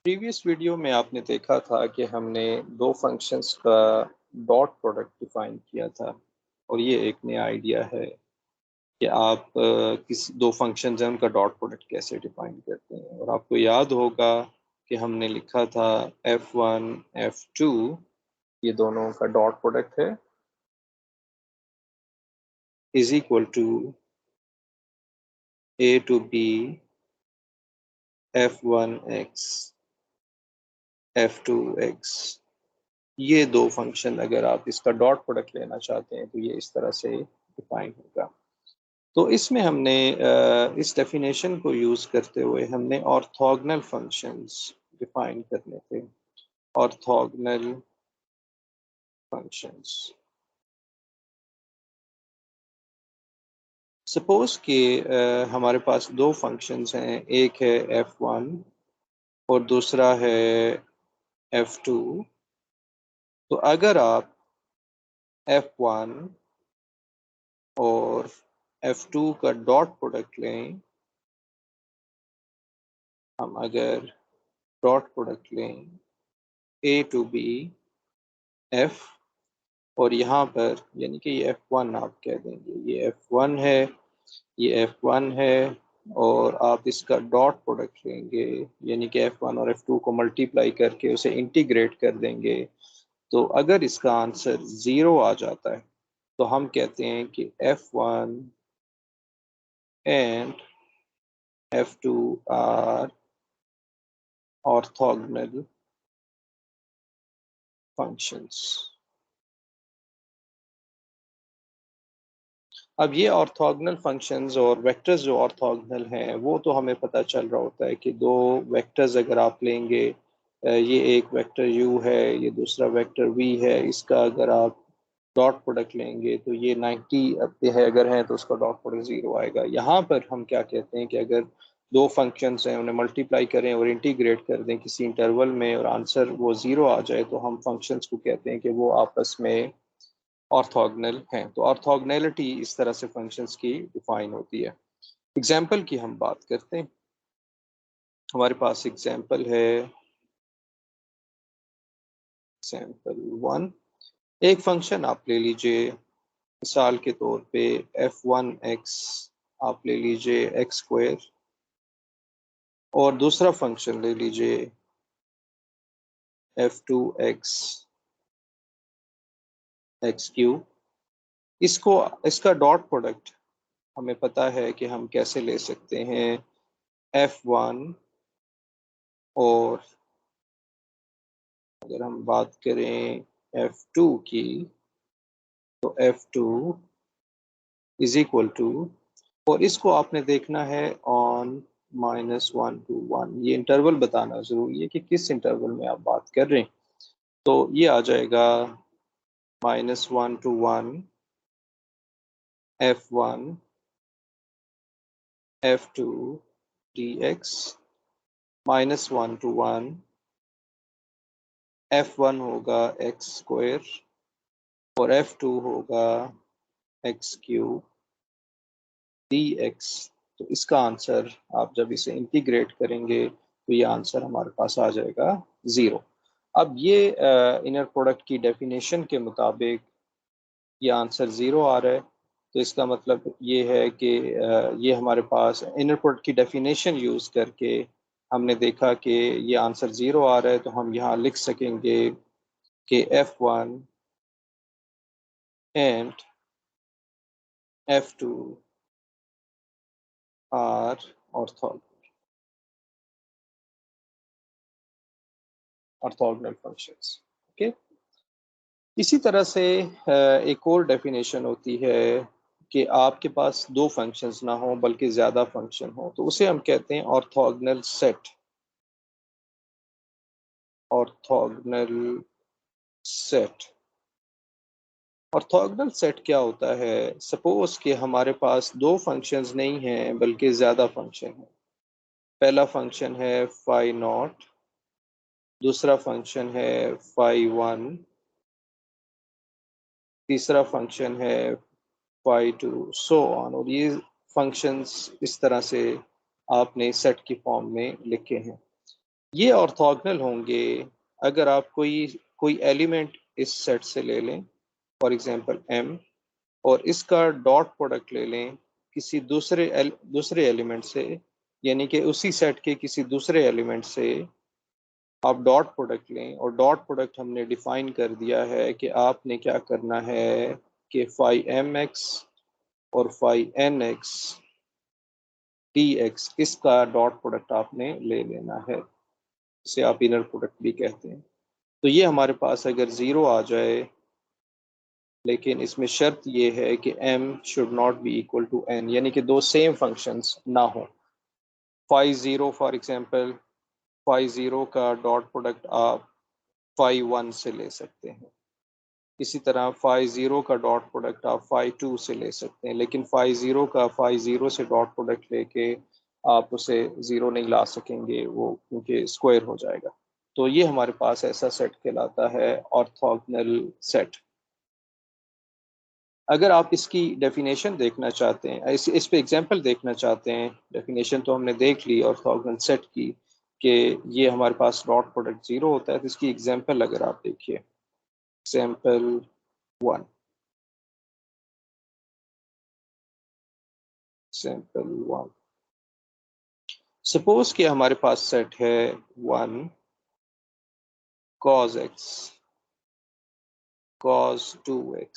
Previous video में आपने देखा था कि हमने दो फंक्शंस का डॉट प्रोडक्ट डिफाइन किया था और ये एक नया आइडिया है कि आप किसी दो फंक्शंस हैं उनका डॉट प्रोडक्ट कैसे डिफाइन करते हैं। और आपको याद होगा कि हमने लिखा था f1 f2 ये दोनों का डॉट प्रोडक्ट है is equal to a to b f1x f2x। ये दो फंक्शन अगर आप इसका डॉट प्रोडक्ट लेना चाहते हैं तो ये इस तरह से डिफाइन होगा। तो इसमें हमने इस डेफिनेशन को यूज़ करते हुए हमने ऑर्थोगोनल फंक्शंस डिफाइन करने थे। ऑर्थोगोनल फंक्शंस, सपोज कि हमारे पास दो फंक्शंस हैं, एक है f1 और दूसरा है f2। तो अगर आप f1 और f2 का डॉट प्रोडक्ट लें, हम अगर डॉट प्रोडक्ट लें a to b f, और यहाँ पर यानी कि ये f1 आप कह देंगे, ये f1 है, ये f1 है, और आप इसका डॉट प्रोडक्ट लेंगे यानी कि f1 और f2 को मल्टीप्लाई करके उसे इंटीग्रेट कर देंगे। तो अगर इसका आंसर 0 आ जाता है तो हम कहते हैं कि f1 and f2 are orthogonal functions. अब ये ऑर्थोगोनल फंक्शंस और वेक्टर्स जो ऑर्थोगोनल हैं वो तो हमें पता चल रहा होता है कि दो वेक्टर्स अगर आप लेंगे, ये एक वेक्टर u है, ये दूसरा वेक्टर v है, इसका अगर आप डॉट प्रोडक्ट लेंगे तो ये 90 पे है, अगर है तो उसका डॉट प्रोडक्ट 0 आएगा। यहाँ पर हम क्या कहते हैं कि अगर दो फंक्शंस हैं उन्हें मल्टीप्लाई करें और इंटीग्रेट कर दें किसी इंटरवल में और आंसर वो 0 आ जाए तो हम फंक्शंस को कहते हैं कि वो आपस में ऑर्थोगोनल हैं। तो ऑर्थोगोनैलिटी इस तरह से फंक्शंस की डिफाइन होती है। एग्जाम्पल की हम बात करते हैं। हमारे पास एग्जाम्पल है एग्जाम्पल 1। एक फंक्शन आप ले लीजिए, मिसाल के तौर पे f1x आप ले लीजिए एक्स स्क्वायर, और दूसरा फंक्शन ले लीजिए f2x एक्स क्यूब। इसको इसका डॉट प्रोडक्ट हमें पता है कि हम कैसे ले सकते हैं, f1 और अगर हम बात करें f2 की तो f2 इज इक्वल टू, और इसको आपने देखना है ऑन -1 to 1। ये इंटरवल बताना जरूरी है कि किस इंटरवल में आप बात कर रहे हैं। तो ये आ जाएगा -1 to 1 f1 f2 dx, -1 to 1 f1 होगा एक्स स्क्वायर और f2 होगा एक्स क्यूब dx। तो इसका आंसर आप जब इसे इंटीग्रेट करेंगे तो ये आंसर हमारे पास आ जाएगा 0। अब ये इनर प्रोडक्ट की डेफिनेशन के मुताबिक ये आंसर 0 आ रहा है। तो इसका मतलब ये है कि ये हमारे पास इनर प्रोडक्ट की डेफिनेशन यूज़ करके हमने देखा कि ये आंसर 0 आ रहा है। तो हम यहाँ लिख सकेंगे कि f1 and f2 are orthogonal functions. Okay, इसी तरह से एक और डेफिनेशन होती है कि आपके पास दो फंक्शंस ना हो बल्कि ज़्यादा फंक्शन हो, तो उसे हम कहते हैं orthogonal set. Orthogonal set, orthogonal set क्या होता है? सपोज कि हमारे पास दो फंक्शंस नहीं हैं बल्कि ज़्यादा फंक्शन है। पहला फंक्शन है फाई नॉट, दूसरा फंक्शन है फाई वन, तीसरा फंक्शन है फाई टू, सो ऑन। और ये फंक्शंस इस तरह से आपने सेट की फॉर्म में लिखे हैं। ये ऑर्थोगोनल होंगे अगर आप कोई एलिमेंट इस सेट से ले लें, फॉर एग्जांपल m, और इसका डॉट प्रोडक्ट ले लें किसी दूसरे एलिमेंट से, यानी कि उसी सेट के किसी दूसरे एलिमेंट से आप डॉट प्रोडक्ट लें, और डॉट प्रोडक्ट हमने डिफाइन कर दिया है कि आपने क्या करना है कि फाई एम एक्स और phi N X D X, इसका डॉट प्रोडक्ट आपने ले लेना है, इसे आप इनर प्रोडक्ट भी कहते हैं। तो ये हमारे पास अगर ज़ीरो आ जाए, लेकिन इसमें शर्त ये है कि m should not be equal to n, यानी कि दो सेम फंक्शंस ना हो। Phi zero for example, phi zero का डॉट प्रोडक्ट आप फाई वन से ले सकते हैं, इसी तरह फाई ज़ीरो का डॉट प्रोडक्ट आप फाई टू से ले सकते हैं, लेकिन फाई ज़ीरो का फाई ज़ीरो से डॉट प्रोडक्ट लेके आप उसे ज़ीरो नहीं ला सकेंगे, वो क्योंकि स्क्वायर हो जाएगा। तो ये हमारे पास ऐसा सेट कहलाता है ऑर्थोगोनल सेट। अगर आप इसकी डेफिनेशन देखना चाहते हैं, इस पे एग्जांपल देखना चाहते हैं, डेफिनेशन तो हमने देख ली ऑर्थोगोनल सेट की कि ये हमारे पास डॉट प्रोडक्ट ज़ीरो होता है, तो इसकी एग्जांपल अगर आप देखिए, example one, example one, suppose कि हमारे पास सेट है one cos x, cos 2x,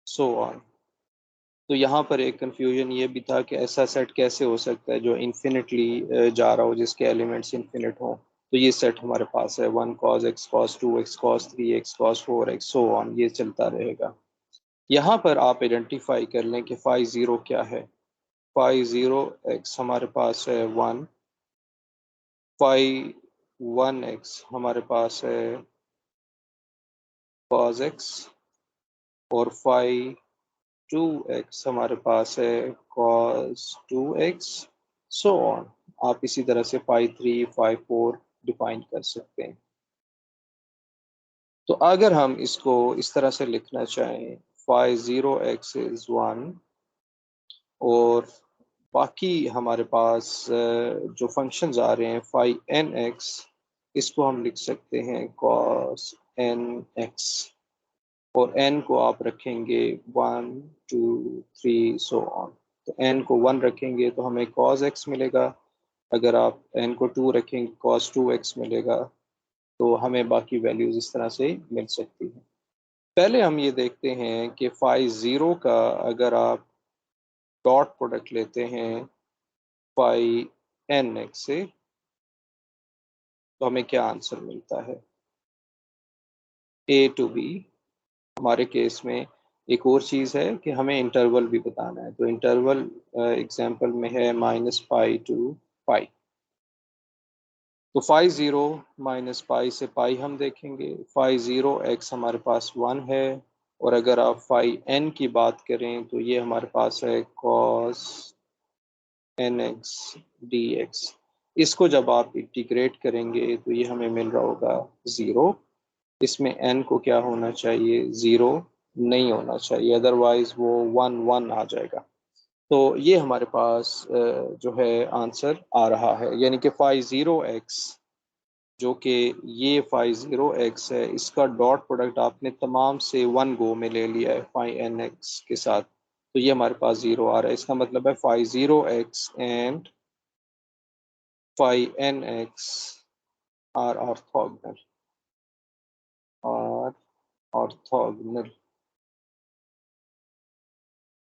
so on. तो यहाँ पर एक कंफ्यूजन ये भी था कि ऐसा सेट कैसे हो सकता है जो इन्फिनिटली जा रहा हो, जिसके एलिमेंट्स इन्फिनिट हो। तो ये सेट हमारे पास है one cos x, cos 2x, cos 3x, cos 4x, so on, ये चलता रहेगा। यहाँ पर आप आइडेंटिफाई कर लें कि फाई ज़ीरो क्या है। फाई ज़ीरो एक्स हमारे पास है वन, फाई वन एक्स हमारे पास है cos x, और फाई टू एक्स हमारे पास है cos 2x, सो ऑन। आप इसी तरह से phi three, phi four define कर सकते हैं। तो अगर हम इसको इस तरह से लिखना चाहें, phi zero X is one, और बाकी हमारे पास जो फंक्शंस आ रहे हैं फाई एन एक्स, इसको हम लिख सकते हैं cos एन एक्स, और n को आप रखेंगे one, two, three, so on. तो n को वन रखेंगे तो हमें cos x मिलेगा, अगर आप n को टू रखेंगे cos 2x मिलेगा। तो हमें बाकी वैल्यूज इस तरह से मिल सकती हैं। पहले हम ये देखते हैं कि फाई ज़ीरो का अगर आप डॉट प्रोडक्ट लेते हैं फाई एन एक्स से, तो हमें क्या आंसर मिलता है, ए टू बी। हमारे केस में एक और चीज़ है कि हमें इंटरवल भी बताना है, तो इंटरवल एग्जांपल में है माइनस पाई टू पाई। तो फाई ज़ीरो माइनस पाई से पाई हम देखेंगे, फाई ज़ीरो एक्स हमारे पास वन है, और अगर आप फाई एन की बात करें तो ये हमारे पास है cos N X D X. इसको जब आप इंटीग्रेट करेंगे तो ये हमें मिल रहा होगा ज़ीरो। इसमें n को क्या होना चाहिए, ज़ीरो नहीं होना चाहिए, अदरवाइज वो वन वन आ जाएगा। तो ये हमारे पास जो है आंसर आ रहा है, यानी कि फाई ज़ीरो एक्स, जो कि ये फाई ज़ीरो एक्स है, इसका डॉट प्रोडक्ट आपने तमाम से वन गो में ले लिया है फाई एन एक्स के साथ, तो ये हमारे पास ज़ीरो आ रहा है। इसका मतलब है phi zero X and phi N X are orthogonal, are orthogonal.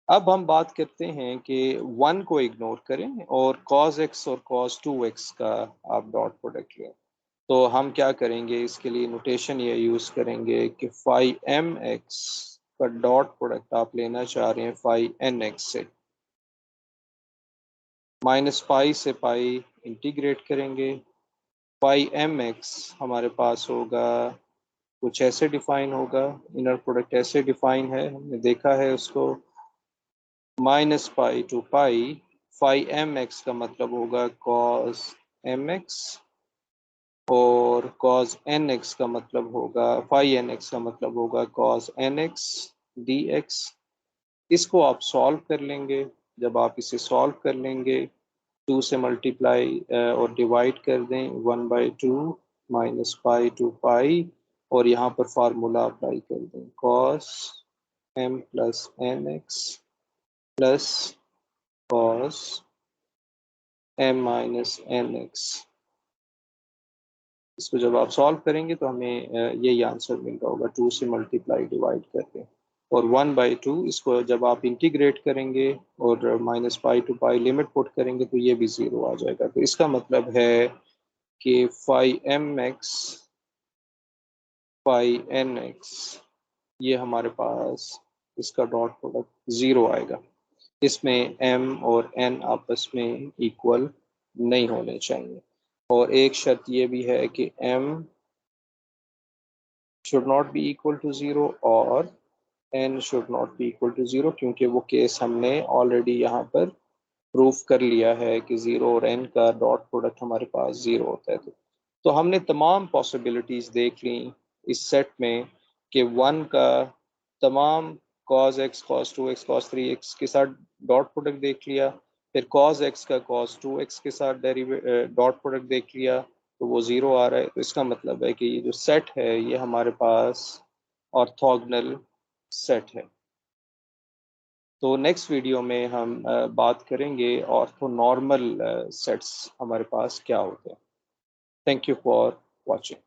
अब हम बात करते हैं कि वन को इग्नोर करें और cos x और cos 2x का आप डॉट प्रोडक्ट लें। तो हम क्या करेंगे, इसके लिए नोटेशन ये यूज़ करेंगे कि फाई एम एक्स का डॉट प्रोडक्ट आप लेना चाह रहे हैं फाई एन एक्स से, माइनस पाई से पाई इंटीग्रेट करेंगे। फाई एम एक्स हमारे पास होगा, कुछ ऐसे डिफाइन होगा, इनर प्रोडक्ट ऐसे डिफाइन है, हमने देखा है उसको, minus pi to pi, phi M X का मतलब होगा cos एम एक्स, और cos एन एक्स का मतलब होगा, फाई एन एक्स का मतलब होगा cos N X D X. इसको आप सॉल्व कर लेंगे। जब आप इसे सॉल्व कर लेंगे 2 से मल्टीप्लाई और डिवाइड कर दें 1/2 माइनस पाई टू पाई, और यहाँ पर फार्मूला अप्लाई कर दें cos m plus N X plus cos m minus N X. इसको जब आप सॉल्व करेंगे तो हमें यही आंसर मिल रहा होगा, 2 से मल्टीप्लाई डिवाइड करके। और 1/2 इसको जब आप इंटीग्रेट करेंगे और minus pi to pi limit put करेंगे तो ये भी ज़ीरो आ जाएगा। तो इसका मतलब है कि phi M X phi N X ये हमारे पास इसका डॉट प्रोडक्ट ज़ीरो आएगा। इसमें m और n आपस में इक्वल नहीं होने चाहिए। और एक शर्त ये भी है कि m should not be equal to 0 और n should not be equal to 0, क्योंकि वो केस हमने ऑलरेडी यहाँ पर प्रूफ कर लिया है कि 0 और n का डॉट प्रोडक्ट हमारे पास 0 होता है। तो हमने तमाम पॉसिबिलिटीज़ देख ली इस सेट में कि 1 का तमाम cos x cos 2x cos 3x के साथ डॉट प्रोडक्ट देख लिया, फिर cos x का cos 2x के साथ डॉट प्रोडक्ट देख लिया तो वो ज़ीरो आ रहा है। तो इसका मतलब है कि ये जो सेट है ये हमारे पास ऑर्थोगोनल सेट है। तो नेक्स्ट वीडियो में हम बात करेंगे ऑर्थोनॉर्मल सेट्स हमारे पास क्या होते हैं। Thank you for watching.